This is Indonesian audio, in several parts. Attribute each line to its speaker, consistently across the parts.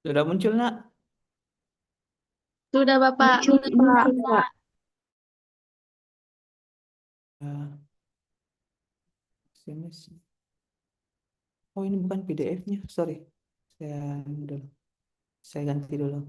Speaker 1: Sudah muncul, nak?
Speaker 2: Sudah Bapak,
Speaker 3: Muncul,
Speaker 2: Pak.
Speaker 3: muncul, Pak.
Speaker 1: Ya, sini sih. Oh, ini bukan PDF-nya. Sorry. Saya dulu. Saya ganti dulu.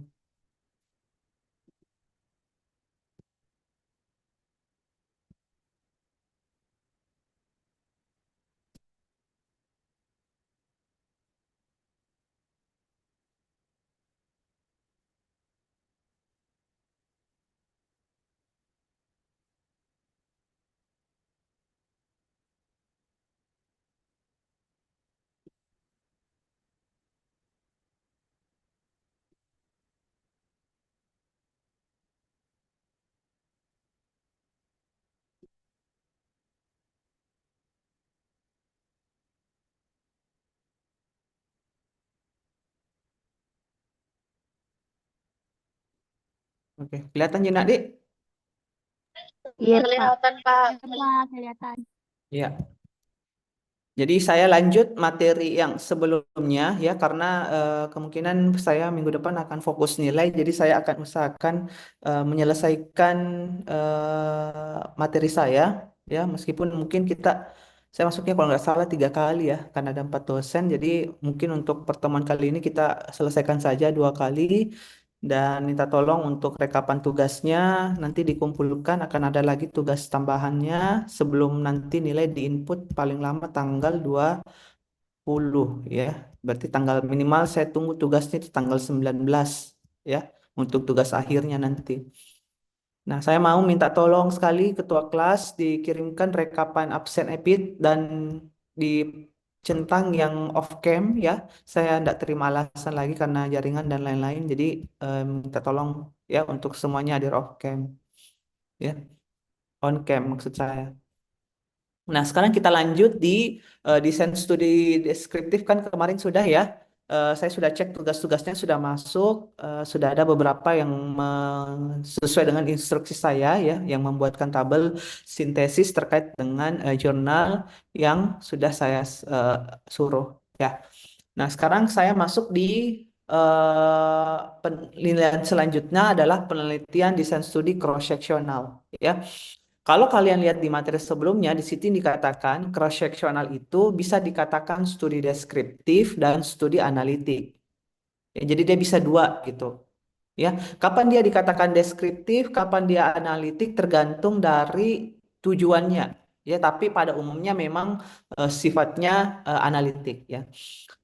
Speaker 1: Oke, kelihatan ya, nak, Dik?
Speaker 2: Iya, kelihatan, Pak.
Speaker 3: Pak, kelihatan.
Speaker 1: Iya. Jadi saya lanjut materi yang sebelumnya ya karena kemungkinan saya minggu depan akan fokus nilai, jadi saya akan usahakan menyelesaikan materi saya ya meskipun mungkin saya masuknya kalau nggak salah 3 kali ya karena ada 4 dosen, jadi mungkin untuk pertemuan kali ini kita selesaikan saja 2 kali dan minta tolong untuk rekapan tugasnya nanti dikumpulkan, akan ada lagi tugas tambahannya sebelum nanti nilai diinput paling lama tanggal 20 ya. Berarti tanggal minimal saya tunggu tugasnya di tanggal 19 ya untuk tugas akhirnya nanti. Nah, saya mau minta tolong sekali ketua kelas dikirimkan rekapan absen epid dan di centang yang off cam ya. Saya tidak terima alasan lagi karena jaringan dan lain-lain. Jadi minta tolong ya untuk semuanya hadir off cam ya. On cam maksud saya. Nah, sekarang kita lanjut di desain studi deskriptif kan kemarin sudah ya. Saya sudah cek tugas-tugasnya sudah masuk, sudah ada beberapa yang sesuai dengan instruksi saya ya, yang membuatkan tabel sintesis terkait dengan jurnal yang sudah saya suruh ya. Nah, sekarang saya masuk di penilaian selanjutnya adalah penelitian desain studi cross-sectional ya. Kalau kalian lihat di materi sebelumnya, di situ dikatakan cross-sectional itu bisa dikatakan studi deskriptif dan studi analitik. Ya, jadi dia bisa dua gitu. Ya, kapan dia dikatakan deskriptif, kapan dia analitik tergantung dari tujuannya. Ya, tapi pada umumnya memang sifatnya analitik ya.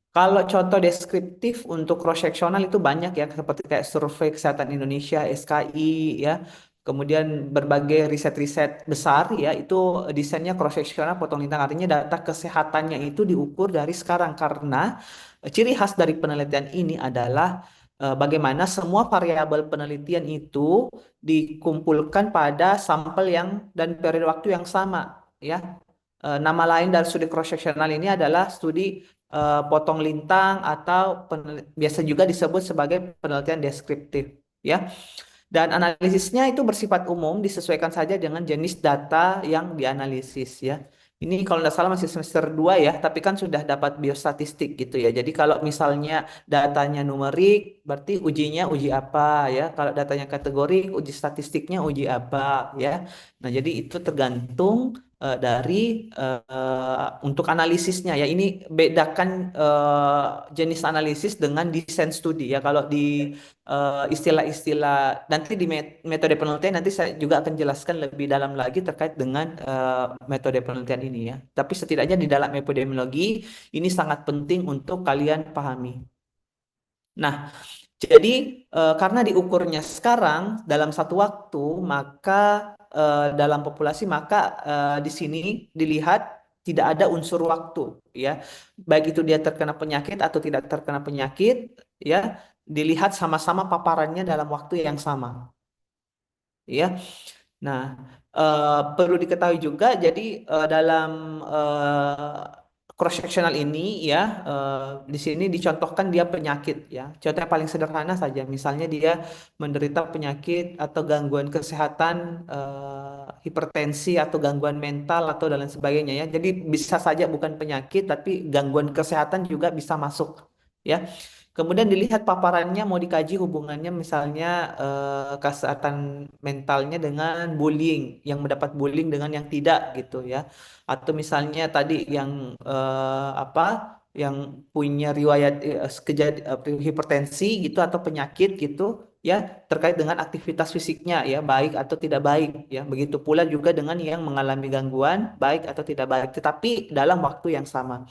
Speaker 1: Kalau contoh deskriptif untuk cross-sectional itu banyak ya, seperti kayak Survei Kesehatan Indonesia, SKI ya. Kemudian berbagai riset-riset besar ya, itu desainnya cross-sectional potong lintang. Artinya data kesehatannya itu diukur dari sekarang karena ciri khas dari penelitian ini adalah bagaimana semua variabel penelitian itu dikumpulkan pada sampel yang dan periode waktu yang sama ya. Nama lain dari studi cross-sectional ini adalah studi potong lintang atau biasa juga disebut sebagai penelitian deskriptif ya. Dan analisisnya itu bersifat umum, disesuaikan saja dengan jenis data yang dianalisis ya. Ini kalau tidak salah masih semester 2 ya, tapi kan sudah dapat biostatistik gitu ya. Jadi kalau misalnya datanya numerik, berarti ujinya uji apa ya. Kalau datanya kategorik, uji statistiknya uji apa ya. Nah, jadi itu tergantung dari untuk analisisnya ya. Ini bedakan jenis analisis dengan desain studi ya. Kalau di istilah-istilah nanti di metode penelitian nanti saya juga akan jelaskan lebih dalam lagi terkait dengan metode penelitian ini ya. Tapi setidaknya di dalam epidemiologi ini sangat penting untuk kalian pahami. Nah, jadi karena diukurnya sekarang dalam satu waktu, maka dalam populasi maka di sini dilihat tidak ada unsur waktu ya. Baik itu dia terkena penyakit atau tidak terkena penyakit ya, dilihat sama-sama paparannya dalam waktu yang sama ya. Nah, perlu diketahui juga, jadi dalam cross-sectional ini ya, di sini dicontohkan dia penyakit ya. Contoh yang paling sederhana saja, misalnya dia menderita penyakit atau gangguan kesehatan, hipertensi atau gangguan mental atau dan lain sebagainya ya. Jadi bisa saja bukan penyakit, tapi gangguan kesehatan juga bisa masuk ya. Kemudian dilihat paparannya mau dikaji hubungannya misalnya kesehatan mentalnya dengan bullying, yang mendapat bullying dengan yang tidak gitu ya. Atau misalnya tadi yang apa? Yang punya riwayat hipertensi gitu atau penyakit gitu ya terkait dengan aktivitas fisiknya ya baik atau tidak baik ya. Begitu pula juga dengan yang mengalami gangguan baik atau tidak baik tetapi dalam waktu yang sama.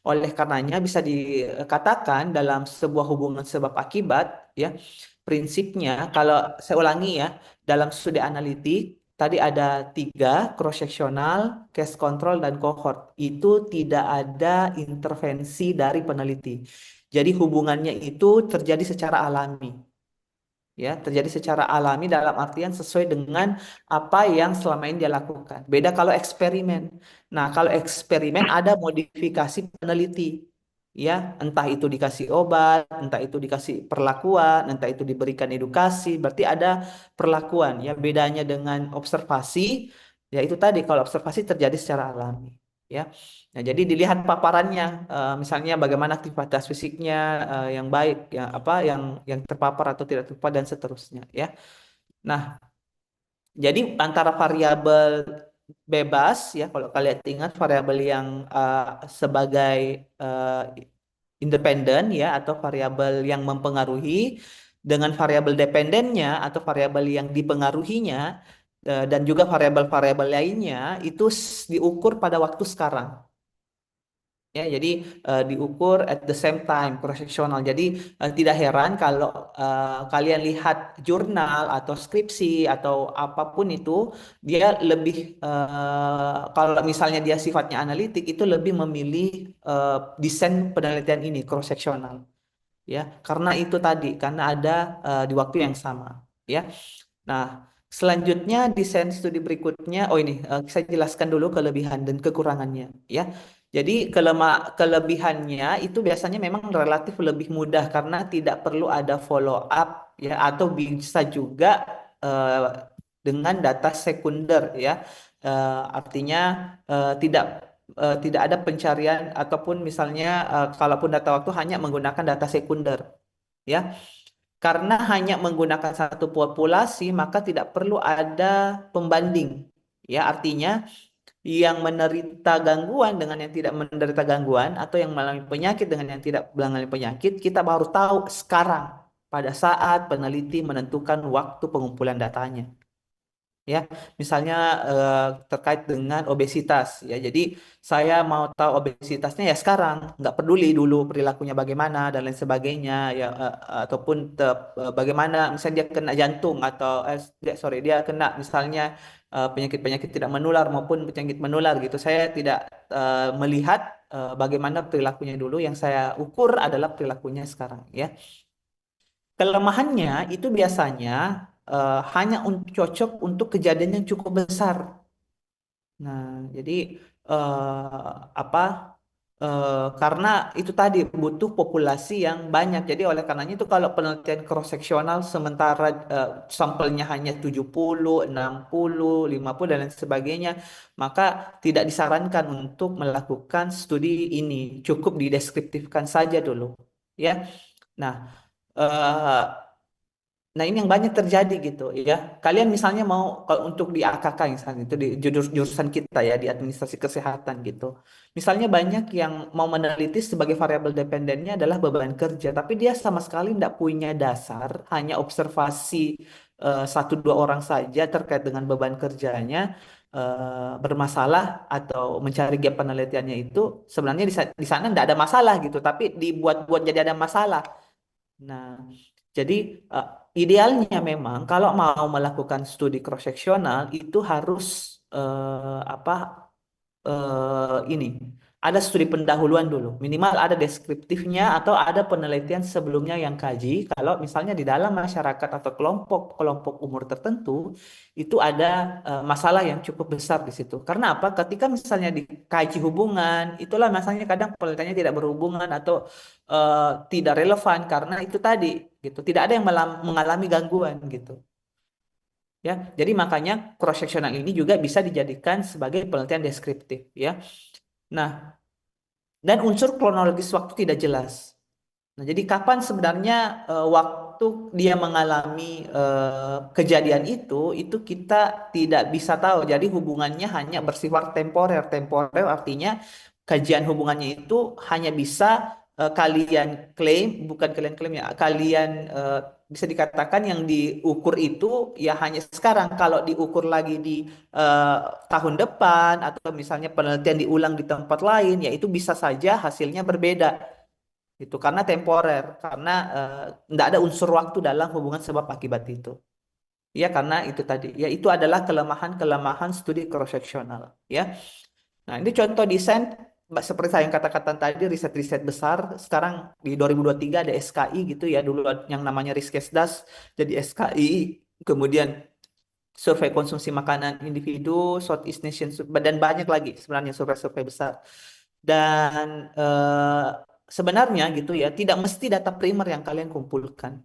Speaker 1: Oleh karenanya bisa dikatakan dalam sebuah hubungan sebab akibat ya prinsipnya kalau saya ulangi ya dalam studi analitik tadi ada tiga cross-sectional, case control dan cohort itu tidak ada intervensi dari peneliti. Jadi hubungannya itu terjadi secara alami ya terjadi secara alami dalam artian sesuai dengan apa yang selama ini dia lakukan. Beda kalau eksperimen. Nah, kalau eksperimen ada modifikasi peneliti. Ya, entah itu dikasih obat, entah itu dikasih perlakuan, entah itu diberikan edukasi, berarti ada perlakuan ya. Bedanya dengan observasi, ya itu tadi kalau observasi terjadi secara alami, ya. Nah, jadi dilihat paparannya, misalnya bagaimana aktivitas fisiknya yang baik, ya apa yang terpapar atau tidak terpapar dan seterusnya, ya. Nah, jadi antara variabel bebas, ya kalau kalian ingat variabel yang sebagai eh, independen, ya atau variabel yang mempengaruhi dengan variabel dependennya atau variabel yang dipengaruhinya dan juga variabel-variabel lainnya itu diukur pada waktu sekarang. Ya, jadi diukur at the same time cross-sectional. Jadi tidak heran kalau kalian lihat jurnal atau skripsi atau apapun itu, dia lebih kalau misalnya dia sifatnya analitik itu lebih memilih desain penelitian ini cross-sectional. Ya, karena itu tadi, karena ada di waktu yang sama. Ya, nah, selanjutnya desain studi berikutnya, oh ini saya jelaskan dulu kelebihan dan kekurangannya, ya. Jadi kelebihannya itu biasanya memang relatif lebih mudah karena tidak perlu ada follow up, ya, atau bisa juga eh, dengan data sekunder, ya. Artinya tidak tidak ada pencarian ataupun misalnya kalaupun data waktu hanya menggunakan data sekunder, ya. Karena hanya menggunakan satu populasi, maka tidak perlu ada pembanding. Ya, artinya yang menderita gangguan dengan yang tidak menderita gangguan atau yang mengalami penyakit dengan yang tidak mengalami penyakit, kita baru tahu sekarang pada saat peneliti menentukan waktu pengumpulan datanya. Ya, misalnya terkait dengan obesitas ya. Jadi saya mau tahu obesitasnya ya sekarang, nggak peduli dulu perilakunya bagaimana dan lain sebagainya ya ataupun bagaimana misalnya dia kena jantung atau sorry dia kena misalnya penyakit-penyakit tidak menular maupun penyakit menular gitu. Saya tidak melihat bagaimana perilakunya dulu, yang saya ukur adalah perilakunya sekarang ya. Kelemahannya itu biasanya hanya cocok untuk kejadian yang cukup besar. Nah, jadi apa? Karena itu tadi butuh populasi yang banyak. Jadi oleh karenanya itu kalau penelitian cross seksional sementara sampelnya hanya 70, 60, 50 dan lain sebagainya, maka tidak disarankan untuk melakukan studi ini. Cukup dideskriptifkan saja dulu, ya. Nah, eh, nah, ini yang banyak terjadi gitu ya. Kalian misalnya mau kalau untuk di AKK misalnya itu di jurusan kita ya di administrasi kesehatan gitu. Misalnya banyak yang mau meneliti sebagai variabel dependennya adalah beban kerja, tapi dia sama sekali tidak punya dasar, hanya observasi satu dua orang saja terkait dengan beban kerjanya bermasalah atau mencari gap penelitiannya itu sebenarnya di sana tidak ada masalah gitu, tapi dibuat-buat jadi ada masalah. Nah, jadi eh, idealnya memang kalau mau melakukan studi cross-seksional itu harus apa ini ada studi pendahuluan dulu, minimal ada deskriptifnya atau ada penelitian sebelumnya yang kaji. Kalau misalnya di dalam masyarakat atau kelompok-kelompok umur tertentu itu ada masalah yang cukup besar di situ. Karena apa? Ketika misalnya dikaji hubungan, itulah masanya kadang penelitiannya tidak berhubungan atau tidak relevan karena itu tadi gitu. Tidak ada yang mengalami gangguan gitu. Ya, jadi makanya cross sectional ini juga bisa dijadikan sebagai penelitian deskriptif ya. Nah, dan unsur kronologis waktu tidak jelas. Nah, jadi kapan sebenarnya waktu dia mengalami kejadian itu kita tidak bisa tahu. Jadi hubungannya hanya bersifat temporer. Temporer artinya kajian hubungannya itu hanya bisa kalian klaim, bukan kalian klaim ya, kalian bisa dikatakan yang diukur itu ya hanya sekarang. Kalau diukur lagi di eh, tahun depan atau misalnya penelitian diulang di tempat lain, ya itu bisa saja hasilnya berbeda itu karena temporer, karena tidak ada unsur waktu dalam hubungan sebab akibat itu. Ya karena itu tadi, ya itu adalah kelemahan-kelemahan studi cross-sectional. Ya, nah ini contoh desain seperti saya yang katakan tadi riset-riset besar. Sekarang di 2023 ada SKI gitu ya, dulu yang namanya Riskesdas jadi SKI, kemudian survei konsumsi makanan individu, Southeast Nation, dan banyak lagi sebenarnya survei-survei besar. Dan sebenarnya gitu ya, tidak mesti data primer yang kalian kumpulkan.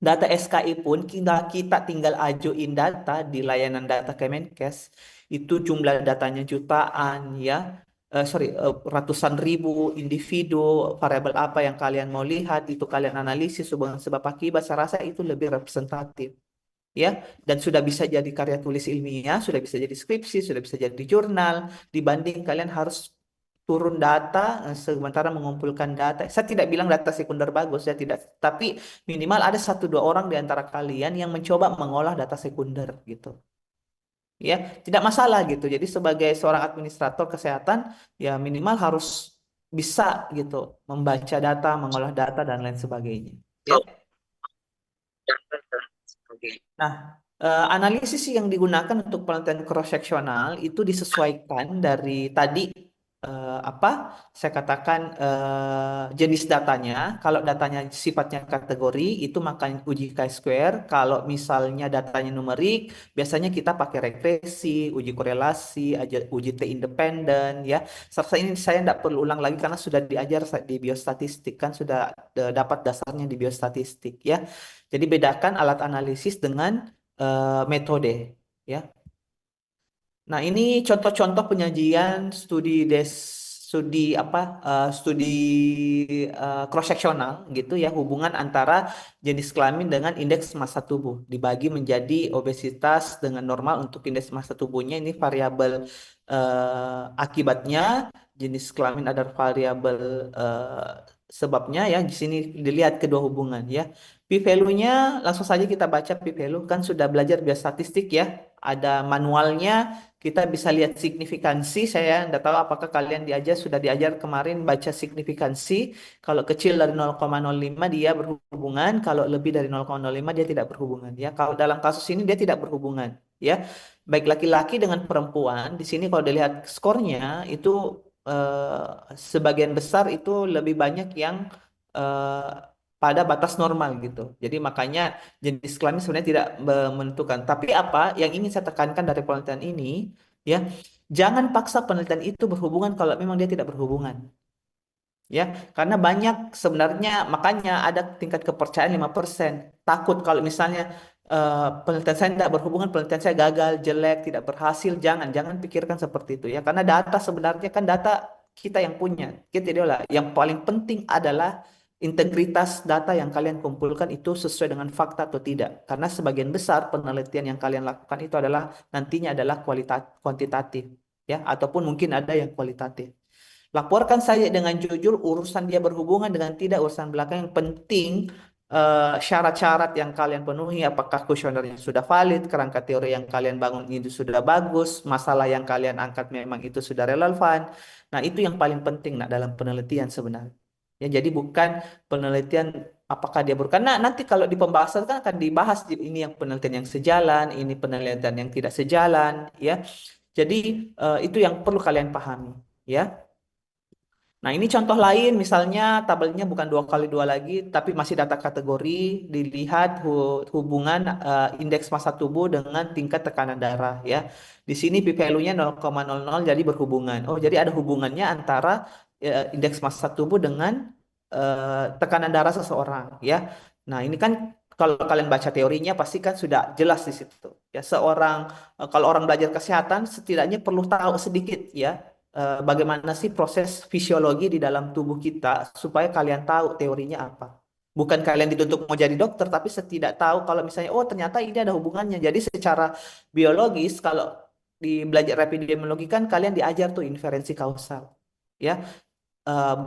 Speaker 1: Data SKI pun kita tinggal ajuin data di layanan data Kemenkes, itu jumlah datanya jutaan ya. Sorry, ratusan ribu individu, variabel apa yang kalian mau lihat, itu kalian analisis hubungan sebab akibat, saya rasa itu lebih representatif ya, dan sudah bisa jadi karya tulis ilmiah, sudah bisa jadi skripsi, sudah bisa jadi jurnal, dibanding kalian harus turun data sementara mengumpulkan data. Saya tidak bilang data sekunder bagus, ya tidak, tapi minimal ada satu dua orang di antara kalian yang mencoba mengolah data sekunder gitu. Ya, tidak masalah gitu. Jadi sebagai seorang administrator kesehatan, ya minimal harus bisa gitu membaca data, mengolah data dan lain sebagainya. Ya. Nah, analisis yang digunakan untuk penelitian cross-seksional itu disesuaikan dari tadi apa saya katakan jenis datanya. Kalau datanya sifatnya kategori itu maka uji chi-square. Kalau misalnya datanya numerik, biasanya kita pakai regresi, uji korelasi, uji T independen ya. Serta ini saya tidak perlu ulang lagi karena sudah diajar di biostatistik kan sudah dapat dasarnya di biostatistik ya. Jadi bedakan alat analisis dengan metode ya. Nah, ini contoh-contoh penyajian studi apa studi cross-seksional gitu ya, hubungan antara jenis kelamin dengan indeks massa tubuh dibagi menjadi obesitas dengan normal untuk indeks massa tubuhnya, ini variabel akibatnya, jenis kelamin ada variabel sebabnya ya, di sini dilihat kedua hubungan ya. P-value-nya langsung saja kita baca P-value, kan sudah belajar biostatistik ya, ada manualnya, kita bisa lihat signifikansi. Saya tidak tahu apakah kalian sudah diajar kemarin baca signifikansi. Kalau kecil dari 0,05 dia berhubungan, kalau lebih dari 0,05 dia tidak berhubungan ya. Kalau dalam kasus ini dia tidak berhubungan ya. Baik laki-laki dengan perempuan, di sini kalau dilihat skornya itu sebagian besar itu lebih banyak yang eh, pada batas normal gitu. Jadi makanya jenis kelamin sebenarnya tidak menentukan. Tapi apa yang ingin saya tekankan dari penelitian ini, ya, jangan paksa penelitian itu berhubungan kalau memang dia tidak berhubungan. Ya, karena banyak sebenarnya, makanya ada tingkat kepercayaan 5%. Takut kalau misalnya penelitian saya tidak berhubungan, penelitian saya gagal, jelek, tidak berhasil. Jangan pikirkan seperti itu ya. Karena data sebenarnya kan data kita yang punya. Kita tidak lah. Yang paling penting adalah integritas data yang kalian kumpulkan itu sesuai dengan fakta atau tidak. Karena sebagian besar penelitian yang kalian lakukan itu adalah nantinya adalah kuantitatif ya, ataupun mungkin ada yang kualitatif. Laporkan saja dengan jujur urusan dia berhubungan dengan tidak, urusan belakang. Yang penting syarat-syarat yang kalian penuhi, apakah kuesionernya sudah valid, kerangka teori yang kalian bangun itu sudah bagus, masalah yang kalian angkat memang itu sudah relevan. Nah, itu yang paling penting nak dalam penelitian sebenarnya. Ya, jadi bukan penelitian apakah dia karena nanti kalau di pembahasan kan akan dibahas ini yang penelitian yang sejalan, ini penelitian yang tidak sejalan, ya. Jadi itu yang perlu kalian pahami, ya. Nah, ini contoh lain, misalnya tabelnya bukan 2 kali 2 lagi, tapi masih data kategori, dilihat hubungan indeks massa tubuh dengan tingkat tekanan darah ya. Di sini p-value-nya 0,00 jadi berhubungan. Oh, jadi ada hubungannya antara indeks massa tubuh dengan tekanan darah seseorang ya. Nah, ini kan kalau kalian baca teorinya pasti kan sudah jelas di situ. Ya, kalau orang belajar kesehatan setidaknya perlu tahu sedikit ya bagaimana sih proses fisiologi di dalam tubuh kita supaya kalian tahu teorinya apa. Bukan kalian dituntut mau jadi dokter, tapi setidak tahu kalau misalnya, oh ternyata ini ada hubungannya. Jadi secara biologis, kalau di belajar epidemiologi kan kalian diajar tuh inferensi kausal. Ya,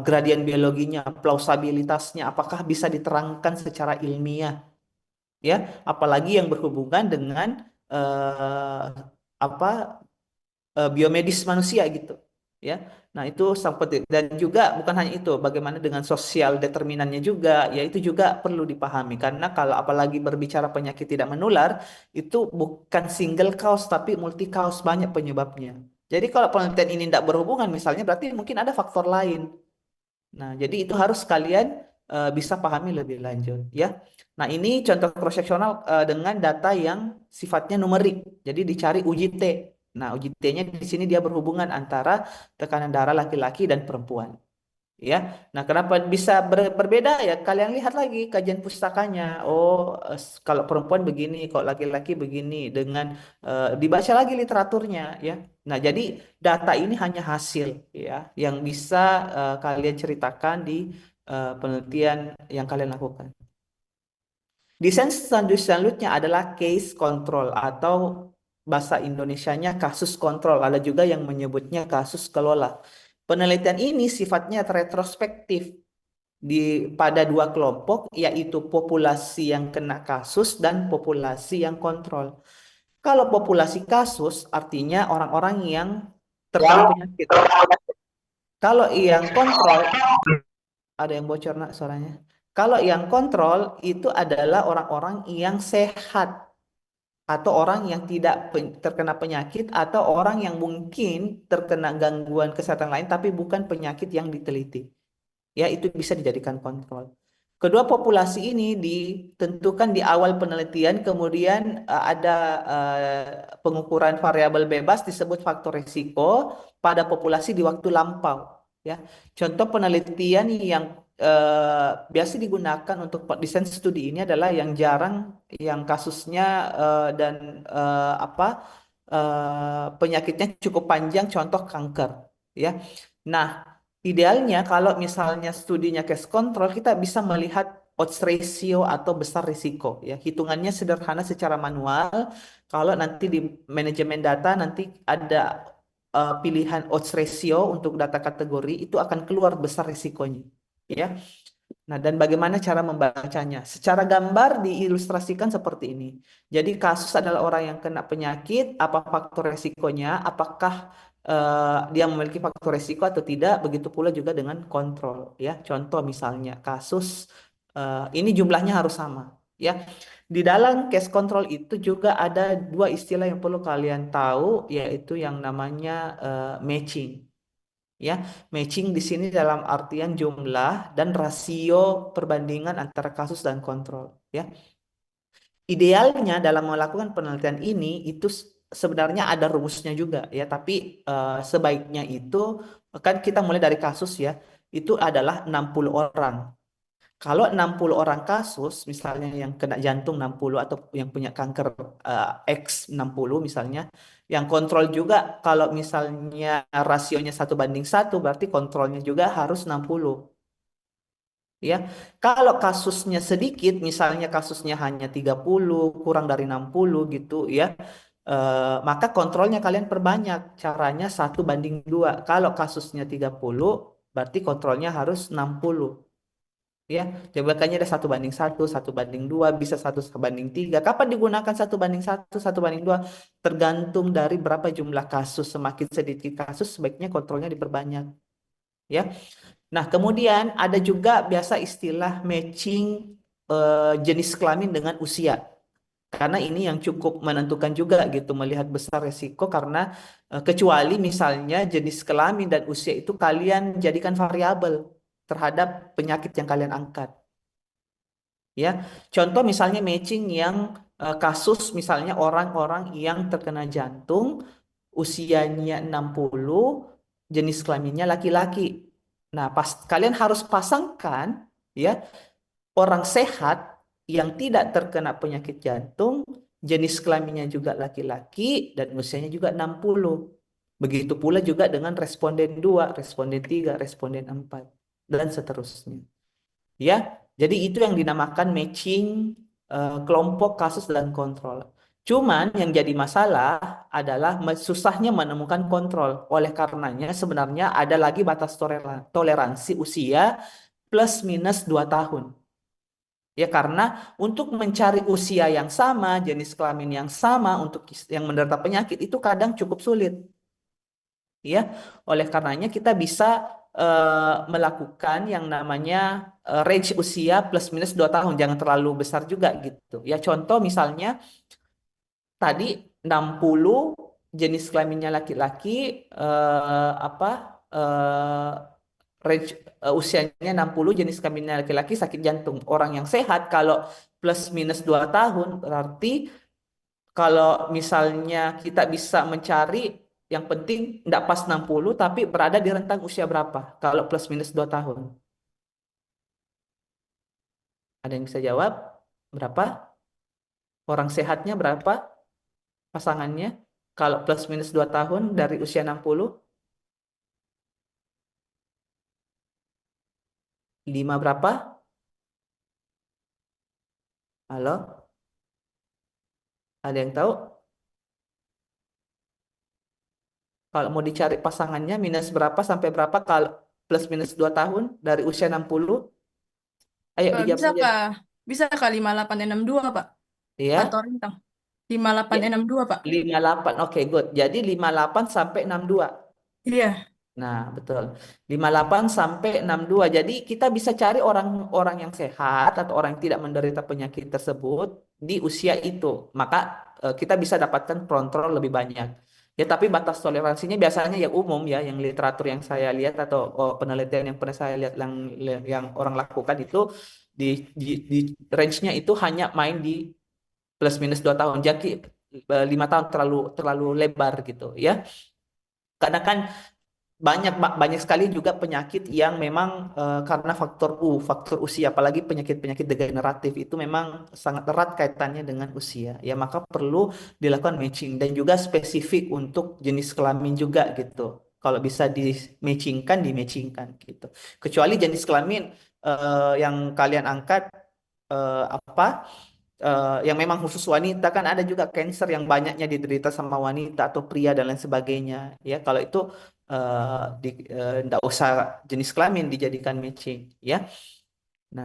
Speaker 1: gradien biologinya, plausibilitasnya, apakah bisa diterangkan secara ilmiah, ya, apalagi yang berhubungan dengan eh, apa biomedis manusia gitu, ya. Nah, itu sangat penting dan juga bukan hanya itu, bagaimana dengan sosial determinannya juga, ya itu juga perlu dipahami karena kalau apalagi berbicara penyakit tidak menular, itu bukan single cause tapi multi cause, banyak penyebabnya. Jadi kalau penelitian ini tidak berhubungan misalnya berarti mungkin ada faktor lain. Nah, jadi itu harus kalian bisa pahami lebih lanjut, ya. Nah, ini contoh cross-sectional dengan data yang sifatnya numerik. Jadi dicari uji T. Nah, uji T-nya di sini dia berhubungan antara tekanan darah laki-laki dan perempuan. Ya, nah kenapa bisa berbeda ya? Kalian lihat lagi kajian pustakanya. Oh, kalau perempuan begini, kalau laki-laki begini. Dengan dibaca lagi literaturnya, ya. Nah, jadi data ini hanya hasil, ya, yang bisa kalian ceritakan di penelitian yang kalian lakukan. Desain selanjutnya adalah case control atau bahasa Indonesianya kasus kontrol. Ada juga yang menyebutnya kasus kelola. Penelitian ini sifatnya retrospektif pada dua kelompok, yaitu populasi yang kena kasus dan populasi yang kontrol. Kalau populasi kasus artinya orang-orang yang terkena penyakit. Kalau yang kontrol, ada yang bocor nak suaranya. Kalau yang kontrol itu adalah orang-orang yang sehat atau orang yang tidak terkena penyakit atau orang yang mungkin terkena gangguan kesehatan lain tapi bukan penyakit yang diteliti. Ya, itu bisa dijadikan kontrol. Kedua populasi ini ditentukan di awal penelitian, kemudian ada pengukuran variabel bebas disebut faktor risiko pada populasi di waktu lampau. Ya, contoh penelitian yang biasa digunakan untuk desain studi ini adalah yang jarang, yang kasusnya dan penyakitnya cukup panjang, contoh kanker. Ya, nah, idealnya kalau misalnya studinya case control, kita bisa melihat odds ratio atau besar risiko. Ya, hitungannya sederhana secara manual. Kalau nanti di manajemen data nanti ada pilihan odds ratio untuk data kategori, itu akan keluar besar risikonya. Ya. Nah, dan bagaimana cara membacanya? Secara gambar diilustrasikan seperti ini. Jadi kasus adalah orang yang kena penyakit, apa faktor resikonya, apakah dia memiliki faktor resiko atau tidak, begitu pula juga dengan kontrol. Ya, contoh misalnya kasus ini jumlahnya harus sama. Ya, di dalam case control itu juga ada dua istilah yang perlu kalian tahu, yaitu yang namanya matching. Ya, matching di sini dalam artian jumlah dan rasio perbandingan antara kasus dan kontrol. Ya, idealnya dalam melakukan penelitian ini itu sebenarnya ada rumusnya juga, ya. Tapi sebaiknya itu kan kita mulai dari kasus, ya. Itu adalah 60 orang. Kalau 60 orang kasus, misalnya yang kena jantung 60 atau yang punya kanker X 60 misalnya, yang kontrol juga kalau misalnya rasionya 1:1, berarti kontrolnya juga harus 60. Ya, kalau kasusnya sedikit, misalnya kasusnya hanya 30, kurang dari 60 gitu, ya, maka kontrolnya kalian perbanyak. Caranya 1:2. Kalau kasusnya 30, berarti kontrolnya harus 60. Ya, jablakannya ada 1:1, 1:2, bisa 1:3. Kapan digunakan 1:1, 1:2? Tergantung dari berapa jumlah kasus. Semakin sedikit kasus, sebaiknya kontrolnya diperbanyak. Ya. Nah, kemudian ada juga biasa istilah matching jenis kelamin dengan usia. Karena ini yang cukup menentukan juga gitu, melihat besar resiko karena kecuali misalnya jenis kelamin dan usia itu kalian jadikan variabel terhadap penyakit yang kalian angkat. Ya, contoh misalnya matching yang kasus misalnya orang-orang yang terkena jantung, usianya 60, jenis kelaminnya laki-laki. Nah, kalian harus pasangkan, ya, orang sehat yang tidak terkena penyakit jantung, jenis kelaminnya juga laki-laki dan usianya juga 60. Begitu pula juga dengan responden 2, responden 3, responden 4, dan seterusnya. Ya, jadi itu yang dinamakan matching kelompok kasus dan kontrol. Cuman yang jadi masalah adalah susahnya menemukan kontrol. Oleh karenanya sebenarnya ada lagi batas toleransi usia plus minus 2 tahun. Ya, karena untuk mencari usia yang sama, jenis kelamin yang sama untuk yang menderita penyakit itu kadang cukup sulit. Ya, oleh karenanya kita bisa melakukan yang namanya range usia plus minus 2 tahun, jangan terlalu besar juga gitu. Ya, contoh misalnya tadi 60 jenis kelaminnya laki-laki, apa eh, range usianya 60 jenis kelaminnya laki-laki sakit jantung. Orang yang sehat kalau plus minus 2 tahun berarti kalau misalnya kita bisa mencari yang penting tidak pas 60 tapi berada di rentang usia berapa kalau plus minus 2 tahun. Ada yang bisa jawab? Berapa? Orang sehatnya berapa pasangannya? Kalau plus minus 2 tahun dari usia 60, 5 berapa? Halo? Ada yang tahu? Kalau mau dicari pasangannya minus berapa sampai berapa kalau plus minus 2 tahun dari usia 60? Ayo dijawab
Speaker 3: Bisa
Speaker 1: saja.
Speaker 3: kah? Bisa kah 5862, Pak? Atau
Speaker 1: Iya?
Speaker 3: rentang? lima delapan
Speaker 1: Ya,
Speaker 3: enam dua Pak.
Speaker 1: 58. Oke, good. Jadi 58 sampai 62.
Speaker 3: Iya.
Speaker 1: Nah, betul. 58 sampai 62. Jadi kita bisa cari orang-orang yang sehat atau orang yang tidak menderita penyakit tersebut di usia itu. Maka kita bisa dapatkan kontrol lebih banyak. Ya, tapi batas toleransinya biasanya yang umum ya, yang literatur yang saya lihat atau penelitian yang pernah saya lihat yang orang lakukan itu di range-nya itu hanya main di plus minus 2 tahun. Jadi 5 tahun terlalu terlalu lebar gitu ya. Karena kan banyak sekali juga penyakit yang memang karena faktor usia, apalagi penyakit-penyakit degeneratif itu memang sangat erat kaitannya dengan usia. Ya, maka perlu dilakukan matching dan juga spesifik untuk jenis kelamin juga gitu. Kalau bisa dimatchingkan gitu. Kecuali jenis kelamin yang kalian angkat apa yang memang khusus wanita, kan ada juga cancer yang banyaknya diderita sama wanita atau pria dan lain sebagainya ya. Kalau itu nggak usah jenis kelamin dijadikan matching ya.